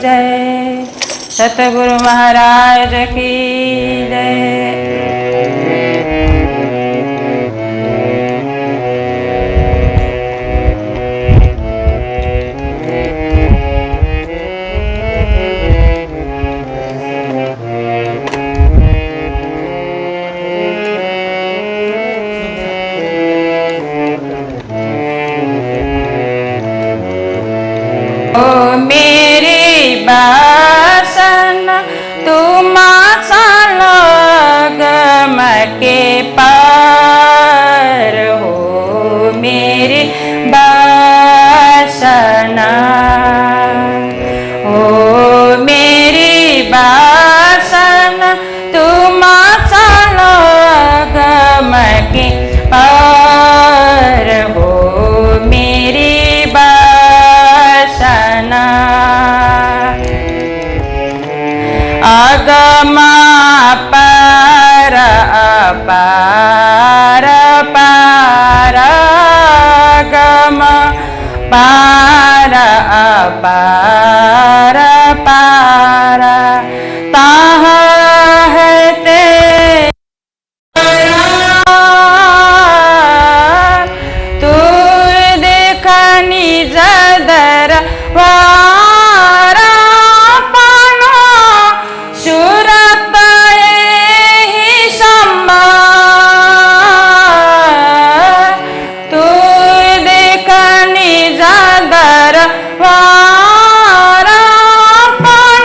जय। सतगुरु महाराज की जय। ओ मेरी बासना तुम गम के पार हो। मेरी बासना ओ मेरी बासना तुम गम के पार हो। मेरी बासना अगम पार पार पार अगम पार पार पार ताहाँ है तेरा तू देखनी जदर वारा पाना शुरत ही सम्मा तू देखनी जदर वारा पाना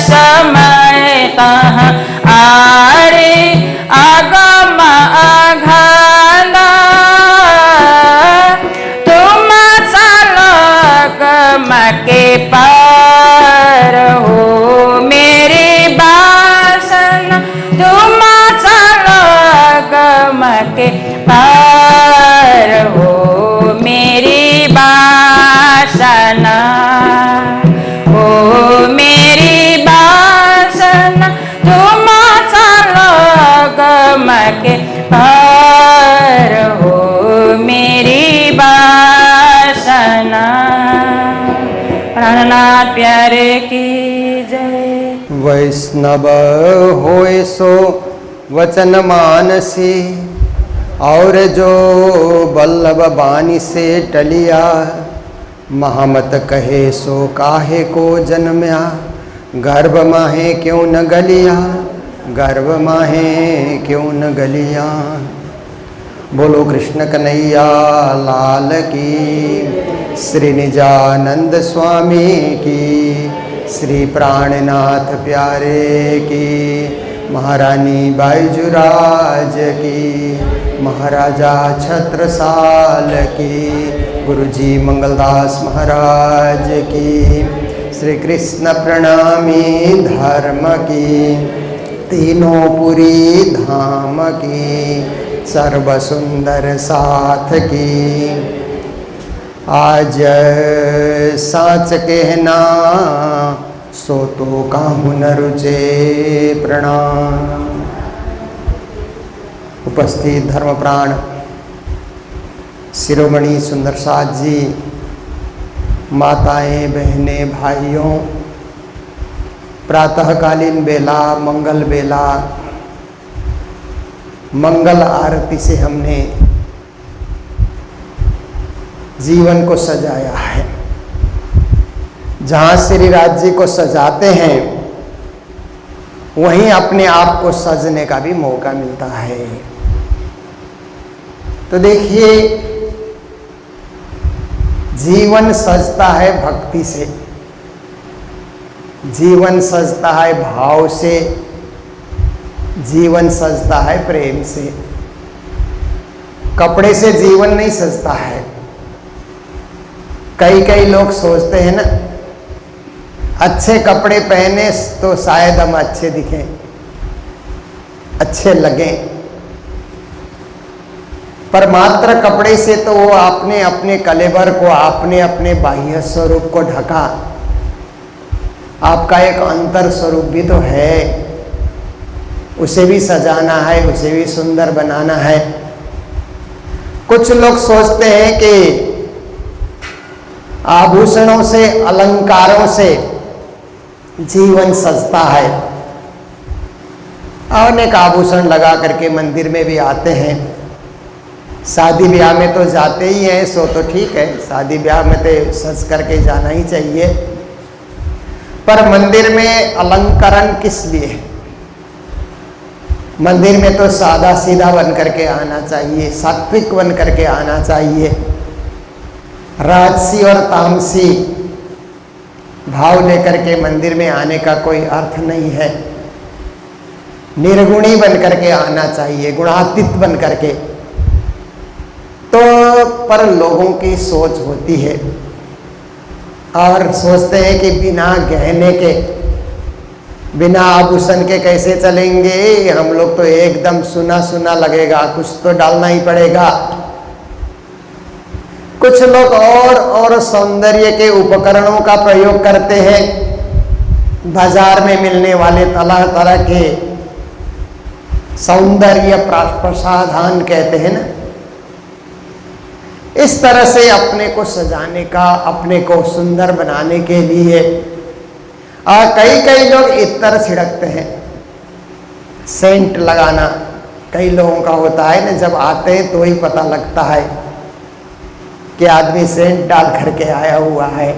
समय तहाँ आरे आगम अघन तुम चालक के पार हो मेरी बासन तुम चालक के पार हो मेरी बासना हो मेरी बासना तुम चालक के पार हो मेरी बासना। प्राणनाथ प्यारे की जय। वैष्णव होए सो वचन मानसी और जो बल्लभ बानी से टलिया महामत कहे सो काहे को जन्म्या गर्भ माहे क्यों न गलिया गर्भ माहे क्यों न गलिया। बोलो कृष्ण कन्हैया लाल की, श्री निजानंद स्वामी की, श्री प्राणनाथ प्यारे की, महारानी बाईजुराज की, महाराजा छत्रसाल की, गुरुजी मंगलदास महाराज की, श्री कृष्ण प्रणामी धर्म की, तीनों पुरी धाम की, सर्व सुंदर साथ की। आज साच कहना सो तो काहू न रुचे प्रणाम। उपस्थित धर्मप्राण शिरोमणि सुंदर साथ जी, माताएं बहनें भाइयों, प्रातःकालीन बेला मंगल बेला मंगल आरती से हमने जीवन को सजाया है। जहाँ श्री राज्य को सजाते हैं वहीं अपने आप को सजने का भी मौका मिलता है। तो देखिए, जीवन सजता है भक्ति से, जीवन सजता है भाव से, जीवन सजता है प्रेम से। कपड़े से जीवन नहीं सजता है। कई लोग सोचते हैं ना, अच्छे कपड़े पहने तो शायद हम अच्छे दिखें, अच्छे लगें, पर मात्र कपड़े से तो वो आपने अपने कलेवर को, आपने अपने बाह्य स्वरूप को ढका। आपका एक अंतर स्वरूप भी तो है, उसे भी सजाना है, उसे भी सुंदर बनाना है। कुछ लोग सोचते हैं कि आभूषणों से, अलंकारों से जीवन सजता है। अनेक आभूषण लगा करके मंदिर में भी आते हैं। शादी ब्याह में तो जाते ही हैं, सो तो ठीक है, शादी ब्याह में तो सज करके जाना ही चाहिए। पर मंदिर में अलंकरण किस लिए? मंदिर में तो सादा सीधा बन करके आना चाहिए, सात्विक बन करके आना चाहिए। राजसी और तामसी भाव लेकर के मंदिर में आने का कोई अर्थ नहीं है। निर्गुणी बन करके आना चाहिए, गुणातीत बन करके। तो पर लोगों की सोच होती है और सोचते हैं कि बिना गहने के, बिना आभूषण के कैसे चलेंगे, हम लोग तो एकदम सुना सुना लगेगा, कुछ तो डालना ही पड़ेगा। कुछ लोग और सौंदर्य के उपकरणों का प्रयोग करते हैं। बाजार में मिलने वाले तरह तरह के सौंदर्य प्रसाधन कहते हैं ना, इस तरह से अपने को सजाने का, अपने को सुंदर बनाने के लिए कई लोग इत्र छिड़कते हैं। सेंट लगाना कई लोगों का होता है ना, जब आते हैं तो ही पता लगता है कि आदमी सेंट डाल करके आया हुआ है।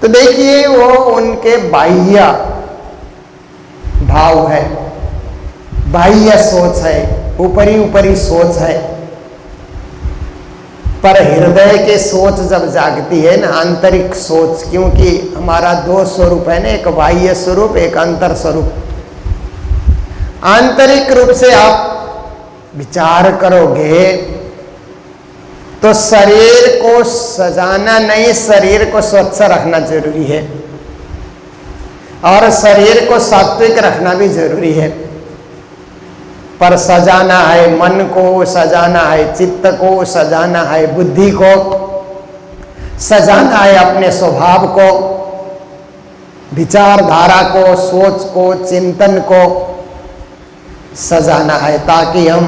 तो देखिए, वो उनके बाह्य भाव है, बाह्य सोच है, ऊपरी ऊपरी सोच है। पर हृदय के सोच जब जागती है ना, आंतरिक सोच, क्योंकि हमारा दो स्वरूप है ना, एक बाह्य स्वरूप, एक अंतर स्वरूप। आंतरिक रूप से आप विचार करोगे तो शरीर को सजाना नहीं, शरीर को स्वच्छ रखना जरूरी है, और शरीर को सात्विक रखना भी जरूरी है। पर सजाना है मन को, सजाना है चित्त को, सजाना है बुद्धि को, सजाना है अपने स्वभाव को, विचारधारा को, सोच को, चिंतन को सजाना है, ताकि हम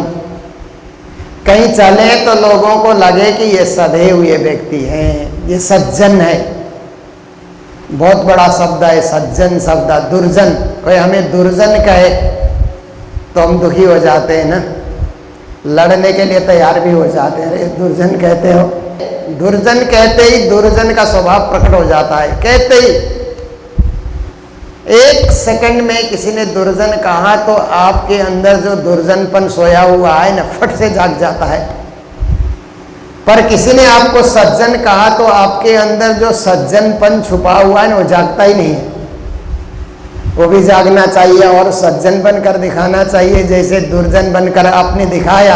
कहीं चले तो लोगों को लगे कि ये सधे हुए व्यक्ति हैं, ये सज्जन है। बहुत बड़ा शब्द है सज्जन शब्द। दुर्जन, कोई हमें दुर्जन कहे तो हम दुखी हो जाते हैं ना, लड़ने के लिए तैयार भी हो जाते हैं। अरे दुर्जन कहते हो, दुर्जन कहते ही दुर्जन का स्वभाव प्रकट हो जाता है। कहते ही एक सेकंड में किसी ने दुर्जन कहा तो आपके अंदर जो दुर्जनपन सोया हुआ है ना, फट से जाग जाता है। पर किसी ने आपको सज्जन कहा तो आपके अंदर जो सज्जनपन छुपा हुआ है ना, वो जागता ही नहीं है। वो भी जागना चाहिए और सज्जन बनकर दिखाना चाहिए। जैसे दुर्जन बनकर आपने दिखाया,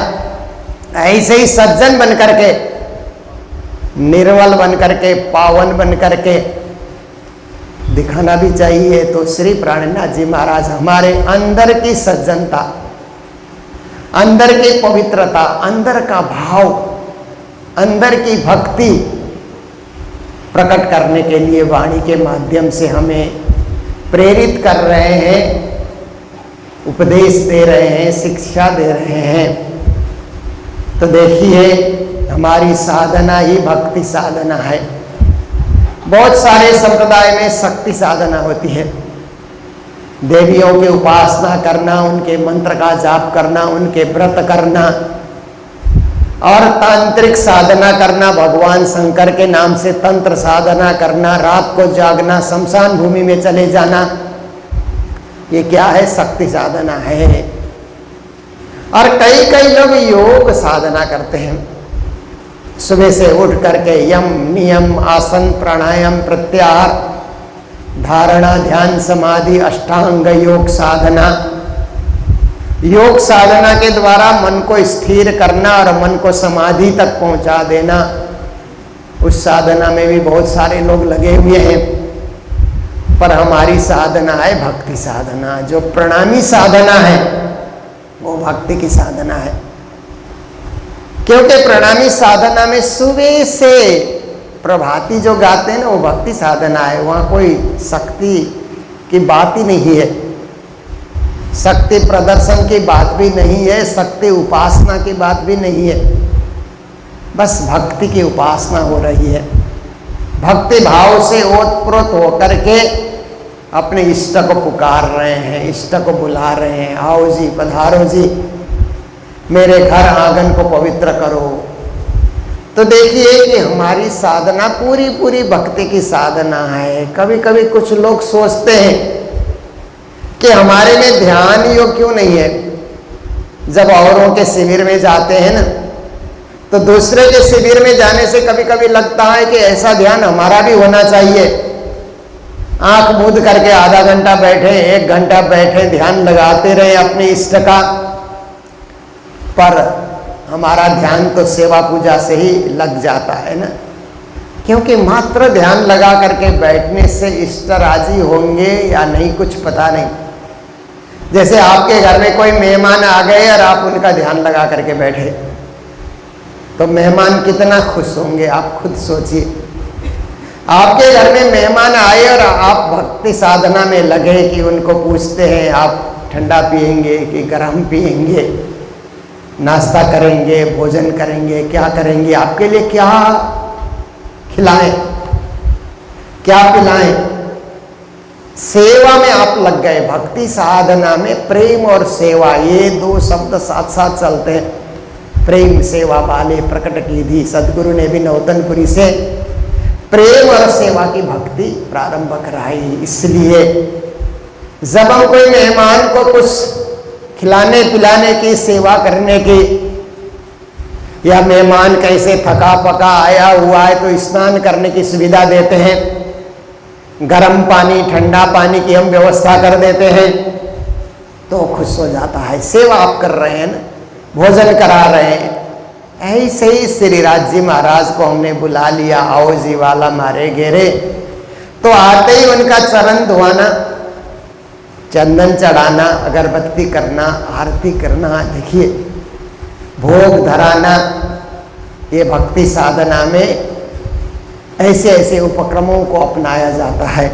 ऐसे ही सज्जन बनकर के, निर्मल बनकर के, पावन बनकर के दिखाना भी चाहिए। तो श्री प्राणनाथ जी महाराज हमारे अंदर की सज्जनता, अंदर की पवित्रता, अंदर का भाव, अंदर की भक्ति प्रकट करने के लिए वाणी के माध्यम से हमें प्रेरित कर रहे हैं, उपदेश दे रहे हैं, शिक्षा दे रहे हैं। तो देखिए हमारी साधना ही भक्ति साधना है। बहुत सारे संप्रदाय में शक्ति साधना होती है, देवियों की उपासना करना, उनके मंत्र का जाप करना, उनके व्रत करना, और तांत्रिक साधना करना, भगवान शंकर के नाम से तंत्र साधना करना, रात को जागना, शमशान भूमि में चले जाना, ये क्या है? शक्ति साधना है। और कई कई लोग योग साधना करते हैं, सुबह से उठ करके यम नियम आसन प्राणायाम प्रत्याहार धारणा ध्यान समाधि अष्टांग योग साधना। योग साधना के द्वारा मन को स्थिर करना और मन को समाधि तक पहुंचा देना। उस साधना में भी बहुत सारे लोग लगे हुए हैं, पर हमारी साधना है भक्ति साधना। जो प्रणामी साधना है वो भक्ति की साधना है, क्योंकि प्रणामी साधना में सुबह से प्रभाती जो गाते हैं ना, वो भक्ति साधना है। वहाँ कोई शक्ति की बात ही नहीं है, शक्ति प्रदर्शन की बात भी नहीं है, शक्ति उपासना की बात भी नहीं है, बस भक्ति की उपासना हो रही है। भक्ति भाव से ओतप्रोत होकर के अपने इष्ट को पुकार रहे हैं, इष्ट को बुला रहे हैं, आओ जी पधारो जी, मेरे घर आंगन को पवित्र करो। तो देखिए कि हमारी साधना पूरी पूरी भक्ति की साधना है। कभी कभी कुछ लोग सोचते हैं कि हमारे में ध्यान योग क्यों नहीं है। जब औरों के शिविर में जाते हैं ना, तो दूसरे के शिविर में जाने से कभी कभी लगता है कि ऐसा ध्यान हमारा भी होना चाहिए। आंख मूंद करके आधा घंटा बैठे, 1 घंटा बैठे, ध्यान लगाते रहे अपने इष्ट का, पर हमारा ध्यान तो सेवा पूजा से ही लग जाता है ना। क्योंकि मात्र ध्यान लगा करके बैठने से इष्ट राजी होंगे या नहीं कुछ पता नहीं। जैसे आपके घर में कोई मेहमान आ गए और आप उनका ध्यान लगा करके बैठे, तो मेहमान कितना खुश होंगे, आप खुद सोचिए। आपके घर में मेहमान आए और आप भक्ति साधना में लगे कि उनको पूछते हैं आप ठंडा पिएंगे कि गर्म पिएंगे, नाश्ता करेंगे, भोजन करेंगे, क्या करेंगे, आपके लिए क्या खिलाएं, क्या पिलाएं। सेवा में आप लग गए। भक्ति साधना में प्रेम और सेवा, ये 2 शब्द साथ साथ चलते हैं। प्रेम सेवा वाले प्रकट की थी सदगुरु ने भी नौतनपुरी से प्रेम और सेवा की भक्ति प्रारंभ कराई। इसलिए जब हम कोई मेहमान को कुछ खिलाने पिलाने की, सेवा करने की, या मेहमान कैसे थका पका आया हुआ है तो स्नान करने की सुविधा देते हैं, गर्म पानी ठंडा पानी की हम व्यवस्था कर देते हैं, तो खुश हो जाता है। सेवा आप कर रहे हैं ना, भोजन करा रहे हैं। ऐसे ही श्री राज जी महाराज को हमने बुला लिया, आओ जी वाला मारे घेरे, तो आते ही उनका चरण धोआना, चंदन चढ़ाना, अगरबत्ती करना, आरती करना, देखिए भोग धराना, ये भक्ति साधना में ऐसे ऐसे उपक्रमों को अपनाया जाता है।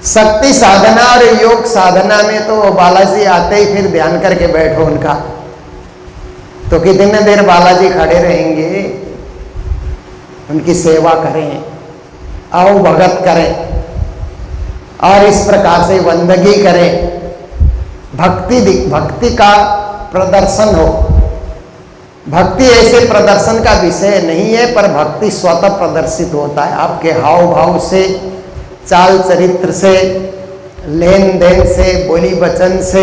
शक्ति साधना और योग साधना में तो बालाजी आते ही फिर ध्यान करके बैठो उनका, तो कितने देर बालाजी खड़े रहेंगे, उनकी सेवा करें, आओ भगत करें और इस प्रकार से बंदगी करें। भक्ति का प्रदर्शन हो। भक्ति ऐसे प्रदर्शन का विषय नहीं है, पर भक्ति स्वतः प्रदर्शित होता है आपके हाव भाव से, चाल चरित्र से, लेन देन से, बोली वचन से,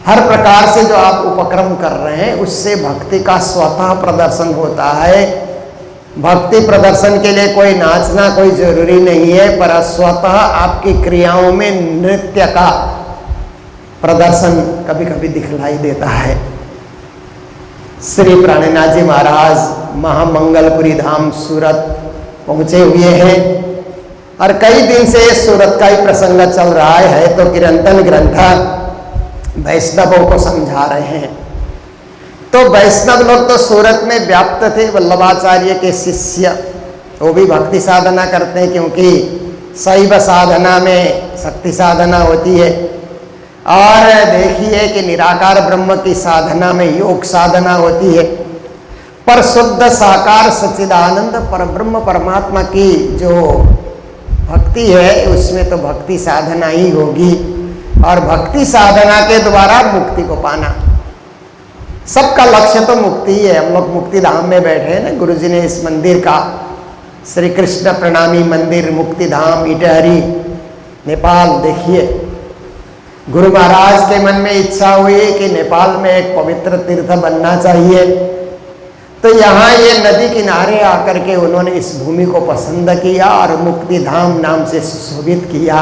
हर प्रकार से जो आप उपक्रम कर रहे हैं उससे भक्ति का स्वतः प्रदर्शन होता है। भक्ति प्रदर्शन के लिए कोई नाचना कोई जरूरी नहीं है, पर स्वतः आपकी क्रियाओं में नृत्य का प्रदर्शन कभी कभी दिखलाई देता है। श्री प्राणनाथ जी महाराज महामंगलपुरी धाम सूरत पहुंचे हुए हैं और कई दिन से सूरत का ही प्रसंग चल रहा है, तो किरंतन ग्रंथ वैष्णवों को समझा रहे हैं। तो वैष्णव लोग तो सूरत में व्याप्त थे, वल्लभाचार्य के शिष्य, वो भी भक्ति साधना करते हैं, क्योंकि शैव साधना में शक्ति साधना होती है, और देखिए कि निराकार ब्रह्म की साधना में योग साधना होती है। पर शुद्ध साकार सच्चिदानंद पर ब्रह्म परमात्मा की जो भक्ति है उसमें तो भक्ति साधना ही होगी, और भक्ति साधना के द्वारा मुक्ति को पाना। सबका लक्ष्य तो मुक्ति ही है। हम लोग मुक्ति धाम में बैठे हैं ना, गुरु जी ने इस मंदिर का, श्री कृष्ण प्रणामी मंदिर मुक्ति धाम इटहरी नेपाल, देखिए गुरु महाराज के मन में इच्छा हुई कि नेपाल में एक पवित्र तीर्थ बनना चाहिए, तो यहाँ ये नदी किनारे आकर के उन्होंने इस भूमि को पसंद किया और मुक्ति धाम नाम से सुशोभित किया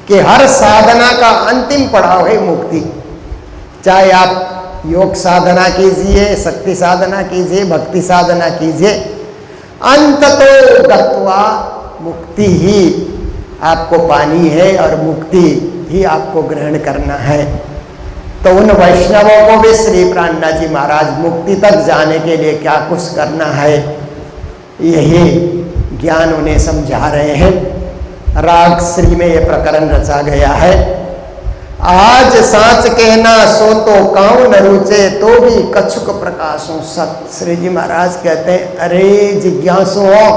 कि हर साधना का अंतिम पड़ाव है मुक्ति। चाहे आप योग साधना कीजिए, शक्ति साधना कीजिए, भक्ति साधना कीजिए, अंततो गत्वा मुक्ति ही आपको पानी है और मुक्ति ही आपको ग्रहण करना है। तो उन वैष्णवों को भी श्री प्राणनाथ जी महाराज मुक्ति तक जाने के लिए क्या कुछ करना है, यही ज्ञान उन्हें समझा रहे हैं। राग श्री में यह प्रकरण रचा गया है। आज सांच कहना सो तो काऊ न रुचे, तो भी कछुक प्रकाशों सत। श्री जी महाराज कहते हैं, अरे जिज्ञासुओं,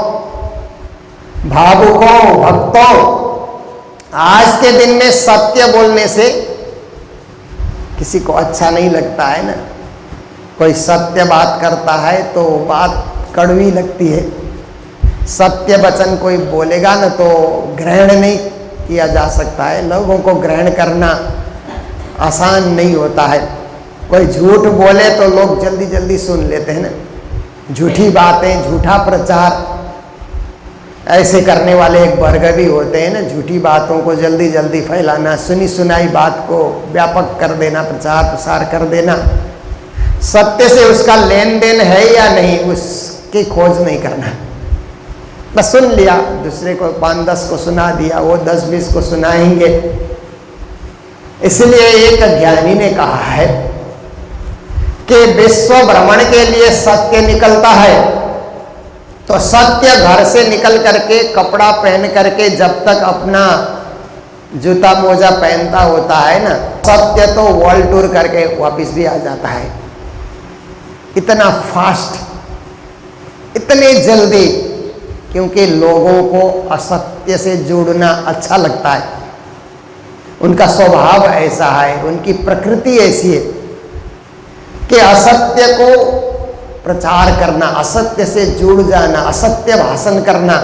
भावुकों, भक्तों, आज के दिन में सत्य बोलने से किसी को अच्छा नहीं लगता है ना। कोई सत्य बात करता है तो बात कड़वी लगती है। सत्य वचन कोई बोलेगा ना तो ग्रहण नहीं किया जा सकता है। लोगों को ग्रहण करना आसान नहीं होता है। कोई झूठ बोले तो लोग जल्दी जल्दी सुन लेते हैं ना। झूठी बातें, झूठा प्रचार, ऐसे करने वाले एक वर्ग भी होते हैं ना, झूठी बातों को जल्दी जल्दी फैलाना, सुनी सुनाई बात को व्यापक कर देना, प्रचार प्रसार कर देना। सत्य से उसका लेन देन है या नहीं उसकी खोज नहीं करना। बस सुन लिया, दूसरे को 5-10 को सुना दिया, वो 10-20 को सुनाएंगे। इसलिए एक ज्ञानी ने कहा है कि विश्व भ्रमण के लिए सत्य निकलता है, तो सत्य घर से निकल करके कपड़ा पहन करके जब तक अपना जूता मोजा पहनता होता है ना, सत्य तो वर्ल्ड टूर करके वापस भी आ जाता है। इतना फास्ट, इतने जल्दी, क्योंकि लोगों को असत्य से जुड़ना अच्छा लगता है। उनका स्वभाव ऐसा है, उनकी प्रकृति ऐसी है कि असत्य को प्रचार करना, असत्य से जुड़ जाना, असत्य भाषण करना।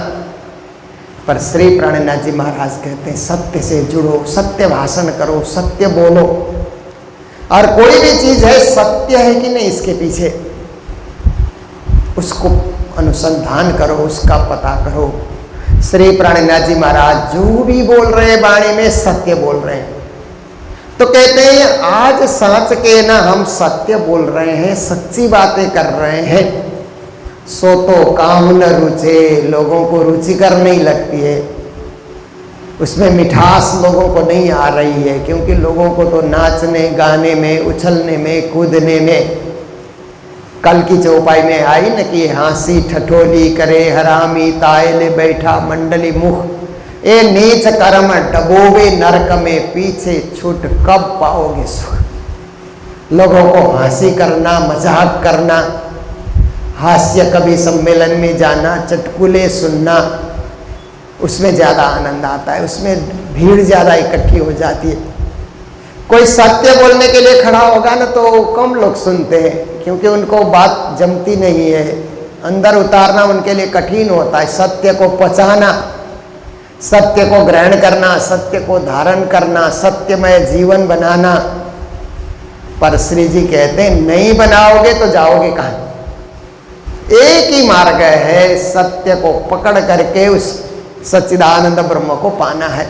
पर श्री प्राणनाथ जी महाराज कहते हैं सत्य से जुड़ो, सत्य भाषण करो, सत्य बोलो। और कोई भी चीज है सत्य है कि नहीं इसके पीछे, उसको अनुसंधान करो, उसका पता करो। श्री प्राणनाथ जी महाराज जो भी बोल रहे हैं वाणी में सत्य बोल रहे हैं। तो कहते हैं आज सांच के ना हम सत्य बोल रहे हैं, सच्ची बातें कर रहे हैं, सो तो काम न रुचे, लोगों को रुचिकर नहीं लगती है, उसमें मिठास लोगों को नहीं आ रही है, क्योंकि लोगों को तो नाचने गाने में, उछलने में, कूदने में, कल की चौपाई में आई न कि हंसी ठठोली करे हरामी तायले बैठा मंडली मुख, ए नीच कर्म डबोवे नरक में, पीछे छूट कब पाओगे सुख। लोगों को हंसी करना, मजाक करना, हास्य कवि सम्मेलन में जाना, चटकुले सुनना, उसमें ज़्यादा आनंद आता है, उसमें भीड़ ज़्यादा इकट्ठी हो जाती है। कोई सत्य बोलने के लिए खड़ा होगा ना तो कम लोग सुनते हैं, क्योंकि उनको बात जमती नहीं है, अंदर उतारना उनके लिए कठिन होता है। सत्य को पचाना, सत्य को ग्रहण करना, सत्य को धारण करना, सत्यमय जीवन बनाना। पर श्री जी कहते हैं नहीं बनाओगे तो जाओगे कहाँ। एक ही मार्ग है, सत्य को पकड़ करके उस सच्चिदानंद ब्रह्म को पाना है।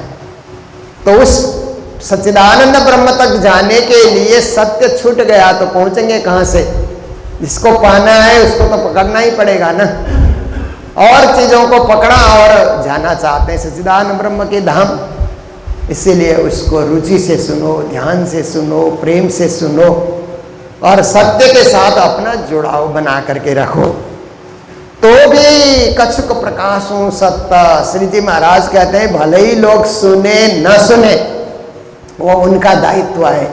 तो उस सच्चिदानंद ब्रह्म तक जाने के लिए सत्य छूट गया तो पहुंचेंगे कहां से। जिसको पाना है उसको तो पकड़ना ही पड़ेगा ना। और चीजों को पकड़ा और जाना चाहते हैं सच्चिदानंद ब्रह्म के धाम, इसीलिए उसको रुचि से सुनो, ध्यान से सुनो, प्रेम से सुनो और सत्य के साथ अपना जुड़ाव बना करके रखो। तो भी कछुक प्रकाशों सत्ता, श्री जी महाराज कहते हैं भले ही लोग सुने न सुने वो उनका दायित्व है,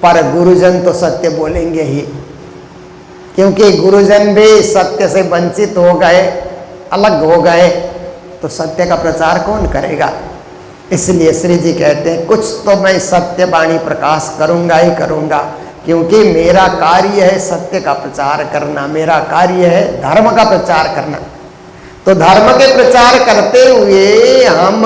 पर गुरुजन तो सत्य बोलेंगे ही, क्योंकि गुरुजन भी सत्य से वंचित हो गए, अलग हो गए, तो सत्य का प्रचार कौन करेगा। इसलिए श्री जी कहते हैं कुछ तो मैं सत्य वाणी प्रकाश करूंगा ही करूंगा, क्योंकि मेरा कार्य है सत्य का प्रचार करना, मेरा कार्य है धर्म का प्रचार करना। तो धर्म के प्रचार करते हुए हम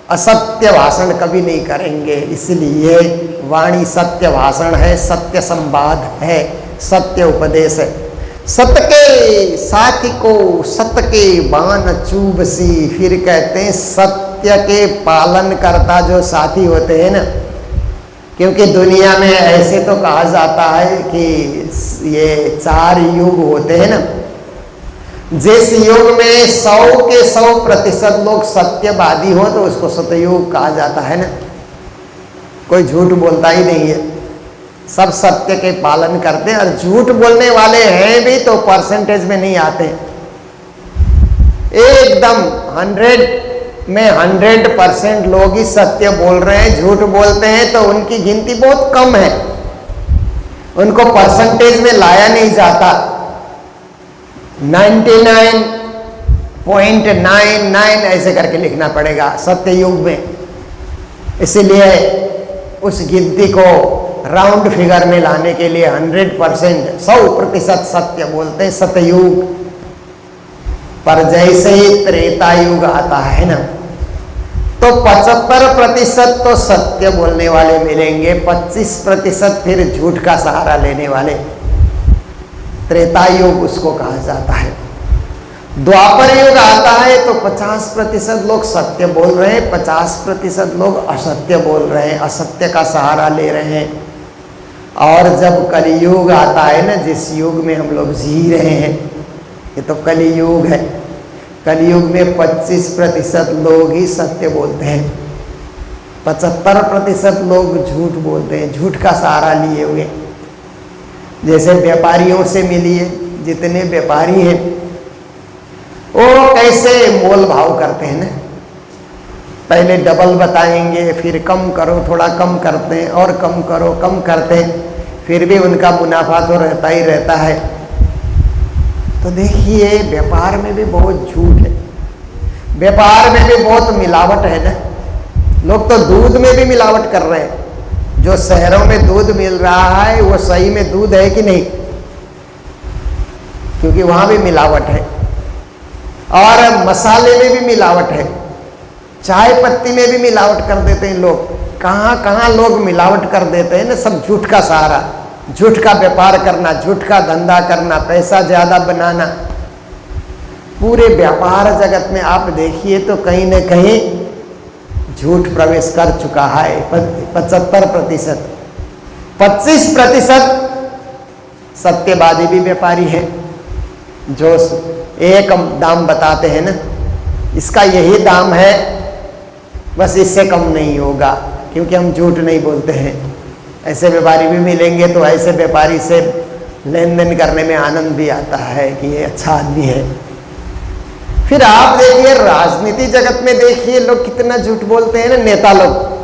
असत्य भाषण कभी नहीं करेंगे। इसलिए वाणी सत्य भाषण है, सत्य संवाद है, सत्य उपदेश है। सत्य के साथी को सत्य के बाण चूब सी, फिर कहते हैं सत्य के पालन करता जो साथी होते हैं ना, क्योंकि दुनिया में ऐसे तो कहा जाता है कि ये 4 युग होते हैं ना, जिस युग में 100 के 100% लोग सत्यवादी हो तो उसको सतयुग कहा जाता है ना। कोई झूठ बोलता ही नहीं है, सब सत्य के पालन करते हैं। और झूठ बोलने वाले हैं भी तो परसेंटेज में नहीं आते, एकदम 100 में 100% लोग ही सत्य बोल रहे हैं। झूठ बोलते हैं तो उनकी गिनती बहुत कम है, उनको परसेंटेज में लाया नहीं जाता। 99.99 ऐसे करके लिखना पड़ेगा सत्य युग में। इसीलिए उस गिनती को राउंड फिगर में लाने के लिए 100%, 100% सत्य बोलते हैं सतयुग। पर जैसे ही त्रेता युग आता है ना, तो 75% तो सत्य बोलने वाले मिलेंगे, 25% फिर झूठ का सहारा लेने वाले। त्रेता युग उसको कहा जाता है। द्वापर युग आता है तो 50% लोग सत्य बोल रहे हैं, 50% लोग असत्य बोल रहे हैं, असत्य का सहारा ले रहे हैं। और जब कलियुग आता है ना, जिस युग में हम लोग जी रहे हैं, ये तो कलियुग है। कलियुग में 25% लोग ही सत्य बोलते हैं, 75% लोग झूठ बोलते हैं, झूठ का सहारा लिए हुए। जैसे व्यापारियों से मिलिए, जितने व्यापारी हैं वो कैसे मोल भाव करते हैं ना, पहले डबल बताएंगे, फिर कम करो, थोड़ा कम करते हैं, और कम करो, कम करते हैं, फिर भी उनका मुनाफा तो रहता ही रहता है। तो देखिए व्यापार में भी बहुत झूठ है, व्यापार में भी बहुत मिलावट है ना। लोग तो दूध में भी मिलावट कर रहे हैं। जो शहरों में दूध मिल रहा है वो सही में दूध है कि नहीं, क्योंकि वहां भी मिलावट है। और मसाले में भी मिलावट है, चाय पत्ती में भी मिलावट कर देते हैं लोग। कहाँ कहाँ लोग मिलावट कर देते हैं ना, सब झूठ का सहारा, झूठ का व्यापार करना, झूठ का धंधा करना, पैसा ज्यादा बनाना। पूरे व्यापार जगत में आप देखिए तो कहीं न कहीं झूठ प्रवेश कर चुका है। 75%, 25% सत्यवादी भी व्यापारी है, जो एक दाम बताते हैं ना, इसका यही दाम है, बस इससे कम नहीं होगा, क्योंकि हम झूठ नहीं बोलते हैं। ऐसे व्यापारी भी मिलेंगे तो ऐसे व्यापारी से लेन देन करने में आनंद भी आता है कि ये अच्छा आदमी है। फिर आप देखिए राजनीति जगत में, देखिए लोग कितना झूठ बोलते हैं ना। नेता लोग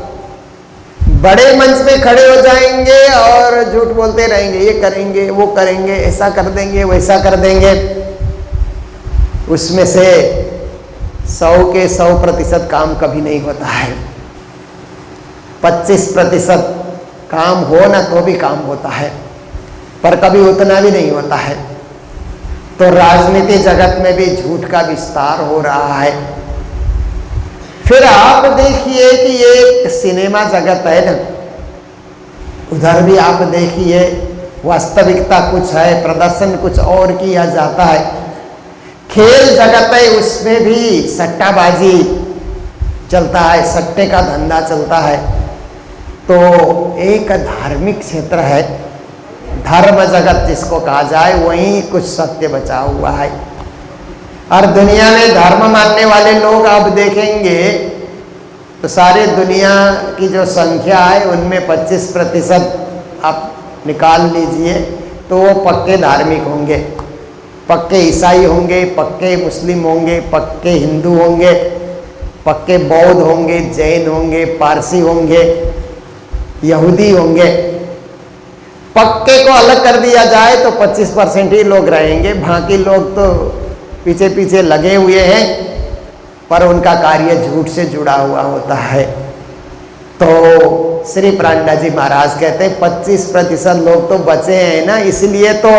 बड़े मंच में खड़े हो जाएंगे और झूठ बोलते रहेंगे, ये करेंगे, वो करेंगे, ऐसा कर देंगे, वैसा कर देंगे। उसमें से 100 के 100% काम कभी नहीं होता है। 25% काम हो ना तो भी काम होता है, पर कभी उतना भी नहीं होता है। तो राजनीति जगत में भी झूठ का विस्तार हो रहा है। फिर आप देखिए कि ये सिनेमा जगत है ना, उधर भी आप देखिए वास्तविकता कुछ है, प्रदर्शन कुछ और किया जाता है। खेल जगत है, उसमें भी सट्टाबाजी चलता है, सट्टे का धंधा चलता है। तो एक धार्मिक क्षेत्र है, धर्म जगत जिसको कहा जाए, वहीं कुछ सत्य बचा हुआ है। और दुनिया में धर्म मानने वाले लोग आप देखेंगे तो सारे दुनिया की जो संख्या है उनमें 25% आप निकाल लीजिए तो वो पक्के धार्मिक होंगे, पक्के ईसाई होंगे, पक्के मुस्लिम होंगे, पक्के हिंदू होंगे, पक्के बौद्ध होंगे, जैन होंगे, पारसी होंगे, यहूदी होंगे। पक्के को अलग कर दिया जाए तो 25% ही लोग रहेंगे, बाकी लोग तो पीछे पीछे लगे हुए हैं, पर उनका कार्य झूठ से जुड़ा हुआ होता है। तो श्री प्राणदास जी महाराज कहते हैं 25% लोग तो बचे हैं ना, इसलिए तो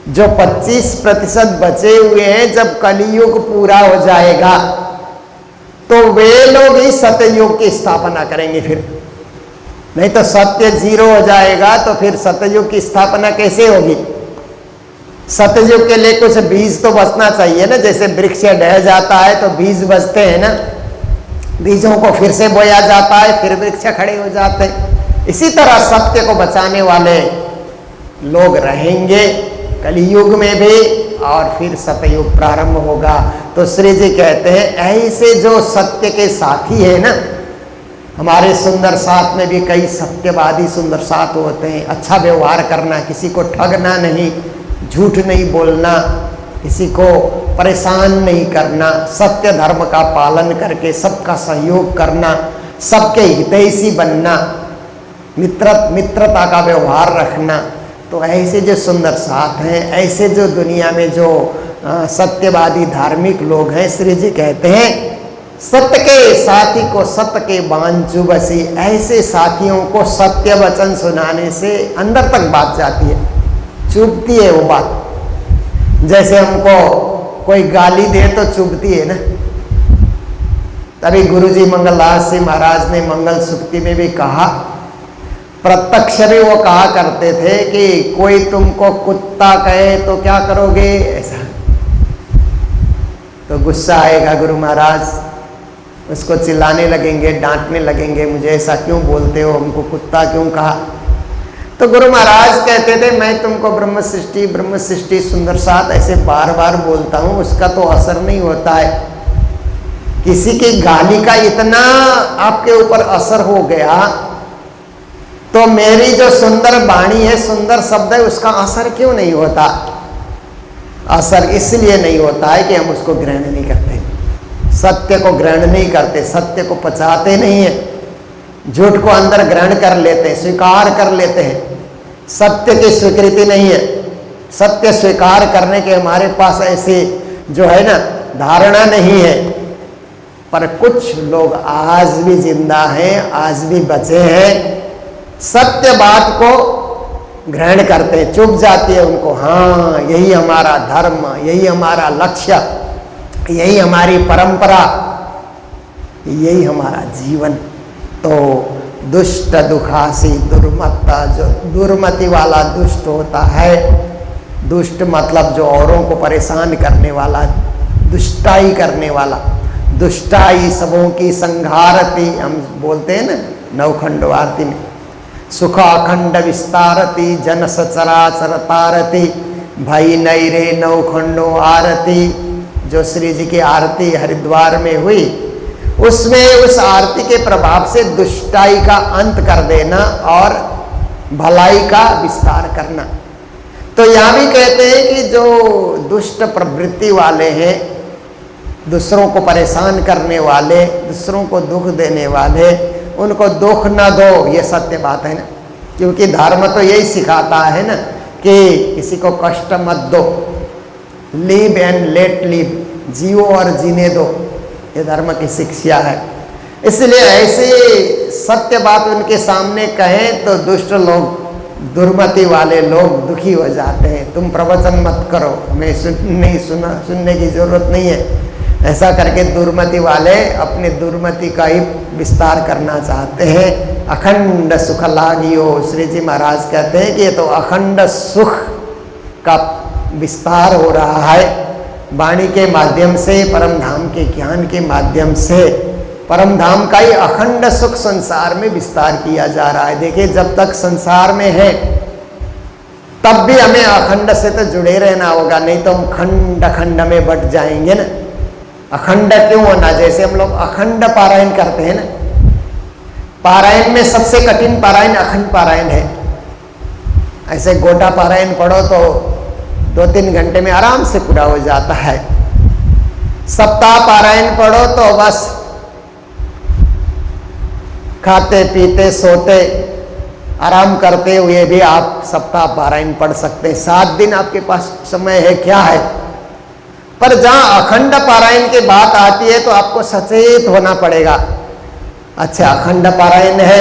जो 25% बचे हुए हैं, जब कलियुग पूरा हो जाएगा तो वे लोग ही सतयुग की स्थापना करेंगे। फिर नहीं तो सत्य 0 हो जाएगा, तो फिर सतयुग की स्थापना कैसे होगी? सतयुग के लिए कुछ बीज तो बचना चाहिए ना, जैसे वृक्ष ढह जाता है तो बीज बचते हैं ना, बीजों को फिर से बोया जाता है, फिर वृक्ष खड़े हो जाते हैं। इसी तरह सत्य को बचाने वाले लोग रहेंगे कलियुग में भी, और फिर सतयुग प्रारंभ होगा। तो श्री जी कहते हैं ऐसे जो सत्य के साथी है ना, हमारे सुंदर साथ में भी कई सत्यवादी सुंदर साथ होते हैं। अच्छा व्यवहार करना, किसी को ठगना नहीं, झूठ नहीं बोलना, किसी को परेशान नहीं करना, सत्य धर्म का पालन करके सबका सहयोग करना, सबके हितैषी बनना, मित्रता का व्यवहार रखना। तो ऐसे जो सुंदर साथ हैं, ऐसे जो दुनिया में जो सत्यवादी धार्मिक लोग हैं, श्री जी कहते हैं सत्य के साथी को सत्य के बांध चुभसी। ऐसे साथियों को सत्य वचन सुनाने से अंदर तक बात जाती है, चुभती है वो बात। जैसे हमको कोई गाली दे तो चुभती है ना। तभी गुरुजी मंगलदास जी महाराज ने मंगल सुक्ति में भी कहा, प्रत्यक्ष भी वो कहा करते थे कि कोई तुमको कुत्ता कहे तो क्या करोगे, ऐसा तो गुस्सा आएगा गुरु महाराज, उसको चिल्लाने लगेंगे, डांटने लगेंगे, मुझे ऐसा क्यों बोलते हो, हमको कुत्ता क्यों कहा। तो गुरु महाराज कहते थे मैं तुमको ब्रह्म सृष्टि सुंदर साथ ऐसे बार बार बोलता हूँ, उसका तो असर नहीं होता है। किसी की गाली का इतना आपके ऊपर असर हो गया तो मेरी जो सुंदर वाणी है, सुंदर शब्द है, उसका असर क्यों नहीं होता? असर इसलिए नहीं होता है कि हम उसको ग्रहण नहीं करते, सत्य को ग्रहण नहीं करते, सत्य को पचाते नहीं है, झूठ को अंदर ग्रहण कर लेते हैं, स्वीकार कर लेते हैं। सत्य की स्वीकृति नहीं है, सत्य स्वीकार करने के हमारे पास ऐसी जो है ना धारणा नहीं है। पर कुछ लोग आज भी जिंदा हैं, आज भी बचे हैं, सत्य बात को ग्रहण करते हैं, चुप जाती है उनको, हाँ यही हमारा धर्म, यही हमारा लक्ष्य, यही हमारी परंपरा, यही हमारा जीवन। तो दुष्ट दुखासी दुर्मत्ता, जो दुर्मति वाला दुष्ट होता है, दुष्ट मतलब जो औरों को परेशान करने वाला, दुष्टाई करने वाला, दुष्टाई सबों की संघारती, हम बोलते हैं ना नवखंड आरती में, सुख अखंड विस्तारती जन सचराचर तारती भाई नई रे नवखंडो आरती। जो श्री जी की आरती हरिद्वार में हुई, उसमें उस आरती के प्रभाव से दुष्टाई का अंत कर देना और भलाई का विस्तार करना। तो यहाँ भी कहते हैं कि जो दुष्ट प्रवृत्ति वाले हैं, दूसरों को परेशान करने वाले, दूसरों को दुख देने वाले, उनको दुख न दो, ये सत्य बात है ना। क्योंकि धर्म तो यही सिखाता है ना कि किसी को कष्ट मत दो, लिव एंड लेट लिव, जियो और जीने दो, ये धर्म की शिक्षा है। इसलिए ऐसी सत्य बात उनके सामने कहें तो दुष्ट लोग, दुर्मति वाले लोग दुखी हो जाते हैं। तुम प्रवचन मत करो, हमें सुनने की जरूरत नहीं है, ऐसा करके दुर्मति वाले अपने दुर्मति का ही विस्तार करना चाहते हैं। अखंड सुख लागियो, श्री जी महाराज कहते हैं कि ये तो अखंड सुख का विस्तार हो रहा है वाणी के माध्यम से, परम धाम के ज्ञान के माध्यम से। परम धाम का ही अखंड सुख संसार में विस्तार किया जा रहा है। देखिए, जब तक संसार में है तब भी हमें अखंड से तो जुड़े रहना होगा, नहीं तो हम खंड खंड में बट जाएंगे ना। अखंड क्यों होना? जैसे हम लोग अखंड पारायण करते हैं ना, पारायण में सबसे कठिन पारायण अखंड पारायण है। ऐसे गोटा पारायण पढ़ो तो 2-3 घंटे में आराम से पूरा हो जाता है। सप्ताह पारायण पढ़ो तो बस खाते पीते सोते आराम करते हुए भी आप सप्ताह पारायण पढ़ सकते हैं। 7 दिन आपके पास समय है, क्या है। पर जहां अखंड पारायण की बात आती है तो आपको सचेत होना पड़ेगा। अच्छा, अखंड पारायण है,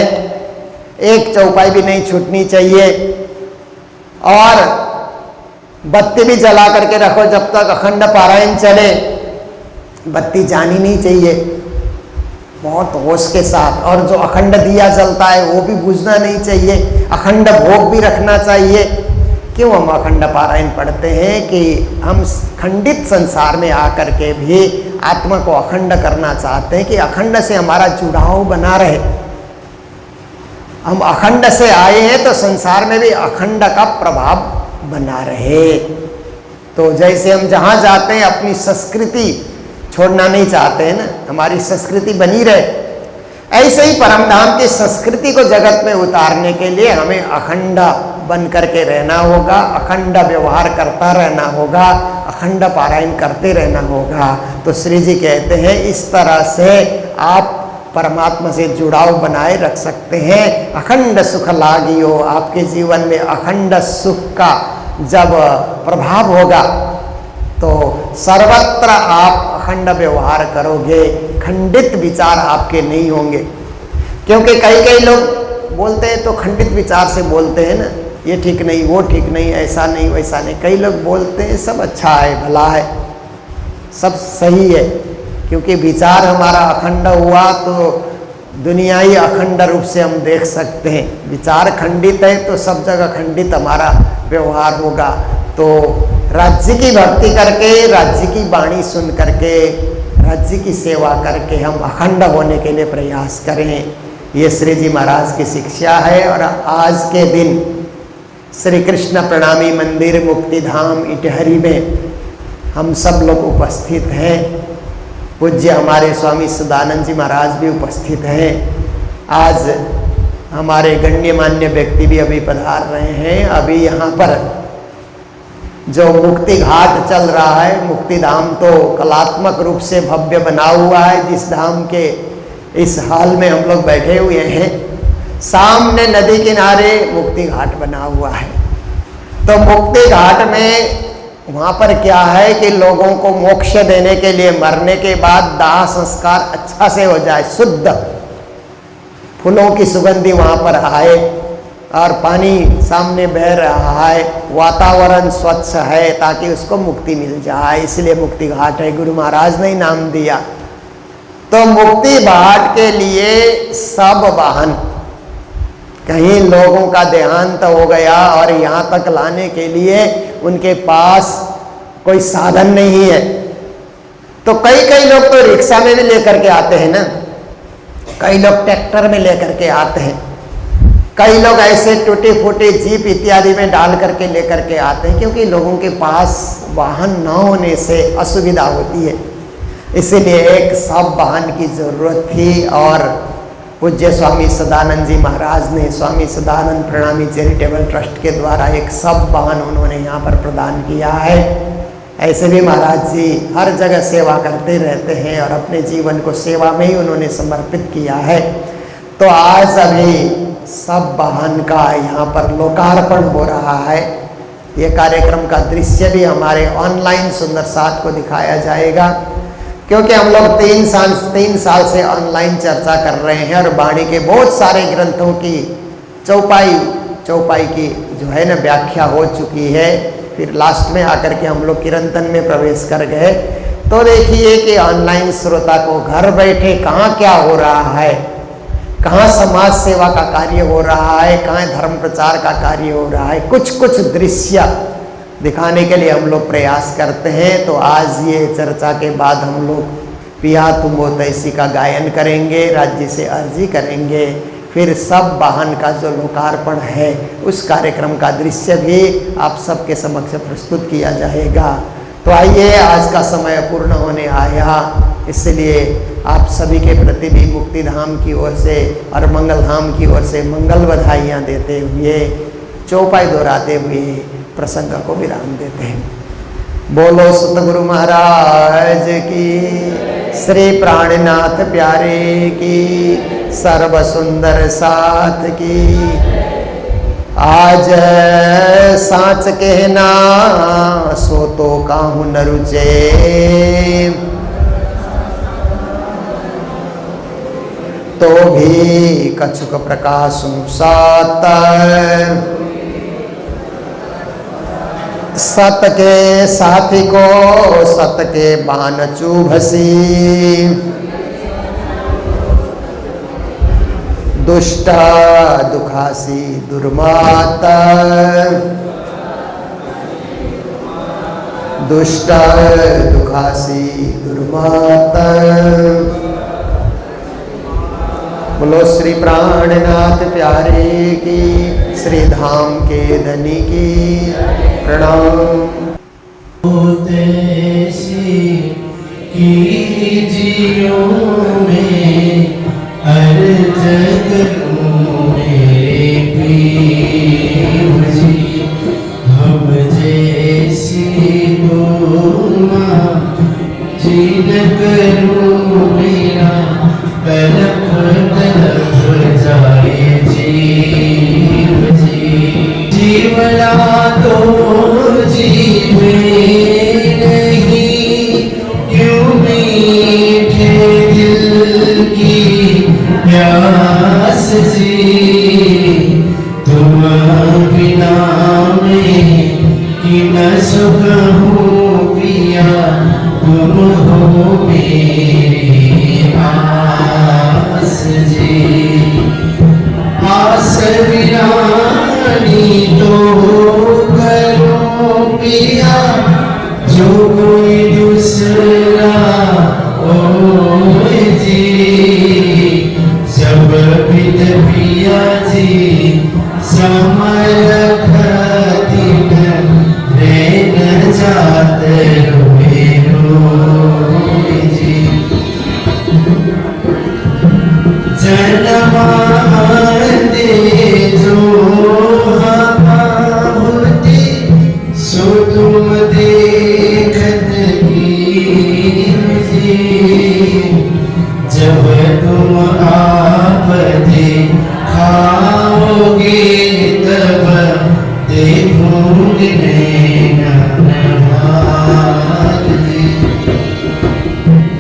एक चौपाई भी नहीं छूटनी चाहिए, और बत्ती भी जला करके रखो जब तक अखंड पारायण चले, बत्ती जानी नहीं चाहिए, बहुत होश के साथ। और जो अखंड दिया जलता है वो भी बुझना नहीं चाहिए, अखंड भोग भी रखना चाहिए। क्यों हम अखंड पारायण पढ़ते हैं? कि हम खंडित संसार में आकर के भी आत्मा को अखंड करना चाहते हैं, कि अखंड से हमारा जुड़ाव बना रहे। हम अखंड से आए हैं तो संसार में भी अखंड का प्रभाव बना रहे। तो जैसे हम जहाँ जाते हैं अपनी संस्कृति छोड़ना नहीं चाहते हैं ना, हमारी संस्कृति बनी रहे, ऐसे ही परमधाम की संस्कृति को जगत में उतारने के लिए हमें अखंड बन करके रहना होगा, अखंड व्यवहार करता रहना होगा, अखंड पारायण करते रहना होगा। तो श्री जी कहते हैं इस तरह से आप परमात्मा से जुड़ाव बनाए रख सकते हैं। अखंड सुख लागियो, आपके जीवन में अखंड सुख का जब प्रभाव होगा तो सर्वत्र आप अखंड व्यवहार करोगे, खंडित विचार आपके नहीं होंगे। क्योंकि कई लोग बोलते हैं तो खंडित विचार से बोलते हैं ना, ये ठीक नहीं, वो ठीक नहीं, ऐसा नहीं, वैसा नहीं। कई लोग बोलते हैं सब अच्छा है, भला है, सब सही है। क्योंकि विचार हमारा अखंड हुआ तो दुनिया ही अखंड रूप से हम देख सकते हैं। विचार खंडित है तो सब जगह खंडित हमारा व्यवहार होगा। तो राज्य की भक्ति करके, राज्य की वाणी सुन करके, राज्य की सेवा करके हम अखंड होने के लिए प्रयास करें। ये श्री जी महाराज की शिक्षा है। और आज के दिन श्री कृष्ण प्रणामी मंदिर मुक्तिधाम इटहरी में हम सब लोग उपस्थित हैं। पूज्य हमारे स्वामी सदानंद जी महाराज भी उपस्थित हैं। आज हमारे गण्यमान्य व्यक्ति भी अभी पधार रहे हैं। अभी यहाँ पर जो मुक्ति घाट चल रहा है, मुक्ति धाम तो कलात्मक रूप से भव्य बना हुआ है। जिस धाम के इस हाल में हम लोग बैठे हुए हैं, सामने नदी किनारे मुक्ति घाट बना हुआ है। तो मुक्ति घाट में वहाँ पर क्या है कि लोगों को मोक्ष देने के लिए मरने के बाद दाह संस्कार अच्छा से हो जाए, शुद्ध फूलों की सुगंधी वहाँ पर आए, और पानी सामने बह रहा है, वातावरण स्वच्छ है, ताकि उसको मुक्ति मिल जाए। इसलिए मुक्ति घाट है, गुरु महाराज ने नाम दिया। तो मुक्ति बाट के लिए सब वाहन, कहीं लोगों का देहांत हो गया और यहाँ तक लाने के लिए उनके पास कोई साधन नहीं है, तो कई लोग तो रिक्शा में भी लेकर के आते हैं ना, कई लोग ट्रैक्टर में लेकर के आते हैं, कई लोग ऐसे टूटे फूटे जीप इत्यादि में डाल करके लेकर के आते हैं, क्योंकि लोगों के पास वाहन न होने से असुविधा होती है। इसीलिए एक सब वाहन की जरूरत थी और पूज्य स्वामी सदानंद जी महाराज ने स्वामी सदानंद प्रणामी चैरिटेबल ट्रस्ट के द्वारा एक सब वाहन उन्होंने यहाँ पर प्रदान किया है। ऐसे भी महाराज जी हर जगह सेवा करते रहते हैं और अपने जीवन को सेवा में ही उन्होंने समर्पित किया है। तो आज अभी सब वाहन का यहाँ पर लोकार्पण हो रहा है। ये कार्यक्रम का दृश्य भी हमारे ऑनलाइन सुंदर साथ को दिखाया जाएगा, क्योंकि हम लोग 3 साल से ऑनलाइन चर्चा कर रहे हैं और वाणी के बहुत सारे ग्रंथों की चौपाई की जो है ना व्याख्या हो चुकी है। फिर लास्ट में आकर के हम लोग कीर्तन में प्रवेश कर गए। तो देखिए कि ऑनलाइन श्रोता को घर बैठे कहाँ क्या हो रहा है, कहाँ समाज सेवा का कार्य हो रहा है, कहाँ धर्म प्रचार का कार्य हो रहा है, कुछ दृश्य दिखाने के लिए हम लोग प्रयास करते हैं। तो आज ये चर्चा के बाद हम लोग पिया तुम वो तैसी का गायन करेंगे, राज्य से अर्जी करेंगे, फिर सब वाहन का जो लोकार्पण है उस कार्यक्रम का दृश्य भी आप सबके समक्ष प्रस्तुत किया जाएगा। तो आइए, आज का समय पूर्ण होने आया, इसलिए आप सभी के प्रति भी मुक्ति धाम की ओर से और मंगल धाम की ओर से मंगल बधाइयाँ देते हुए, चौपाई दोहराते हुए प्रसंग को विराम देते हैं। बोलो सतगुरु महाराज की, श्री प्राणनाथ प्यारे की, सर्व सुंदर साथ की। आज साच कहना सो तो काहू न रुचे, तो भी कछुक प्रकाशु सात। सत के साथी को सत के बान चुभसी, दुष्ट दुखासी दुर्माता, दुष्ट दुखासी दुर्माता। बोलो श्री प्राणनाथ प्यारे की, श्री धाम के धनी की प्रणाम। कीजियो में अर्ज करूं मेरे पीर जी, हम जैसी गोमा जीन करूं मेरा कलप तलप जाए जीव जी। जीवना तो जीवे नहीं, क्यों मीठे दिल की प्यास जी। तुम बिना में कि न सुख हूँ पिया, तुम हो मेरी आस जी। आस बिरानी तो करो पिया, जो कोई दूसरा ओ जी। जब बिद पिया जी समय रखती न जाते रोए रोए जी। जनमा दे जो होती, सो तुम देखत की जी। जब तुम आप खाओगे तब देखोगे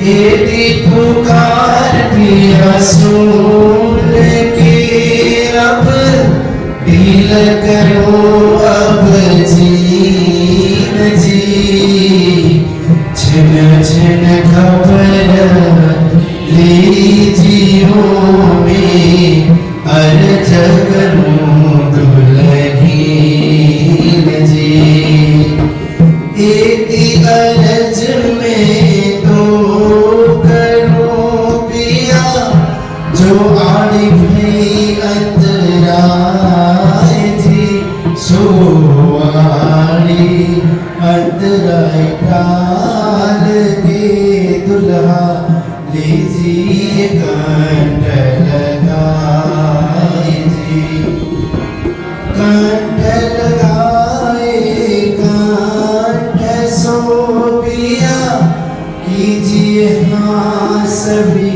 यदि पुकार पिया सुन के, अब ढील करो अब जीन जी। छिन छिन खबर सो आड़ी भई अंतराय जी सो आड़ी अंतराय डाल के दुल्हा लीजिए कंठ लगाए जी कंठ लगाए कंठ सो पिया कीजिए हाँ सभी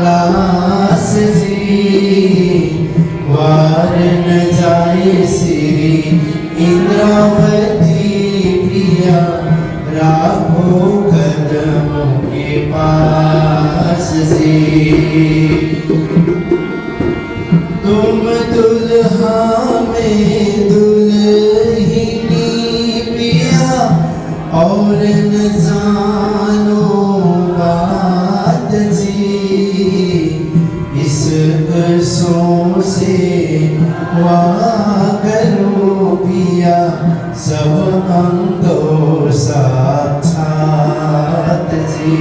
लास जी वार न जाए श्री इंद्रावती प्रिया राखो कदमों के पास जी तुम दुल्हा में दुल्हनी पिया और न जानो बात जी इस बरसों से करो पिया सब अंगों साक्षात जी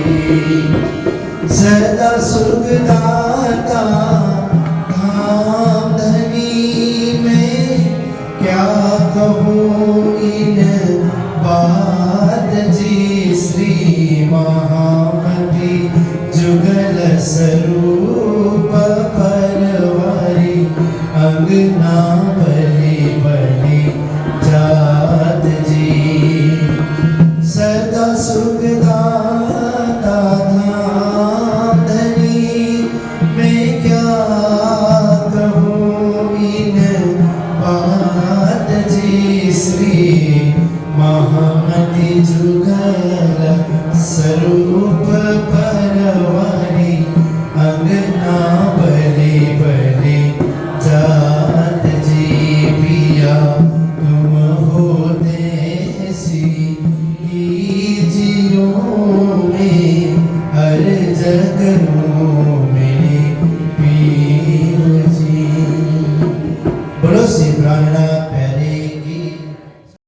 सदा सुखदाता धाम धनी में क्या कहूँ इन बात जी श्री महामती जुगल स्वरूप परवारी अंगना बलि बलि जात जी सदा सुखदाता धाम धनी मैं क्या कहूँ इन बात जी श्री महामती जुगल स्वरूप परवारी अंगना बलि बलि जात जी पिया तुम हो देसी जियो में हर जगनों में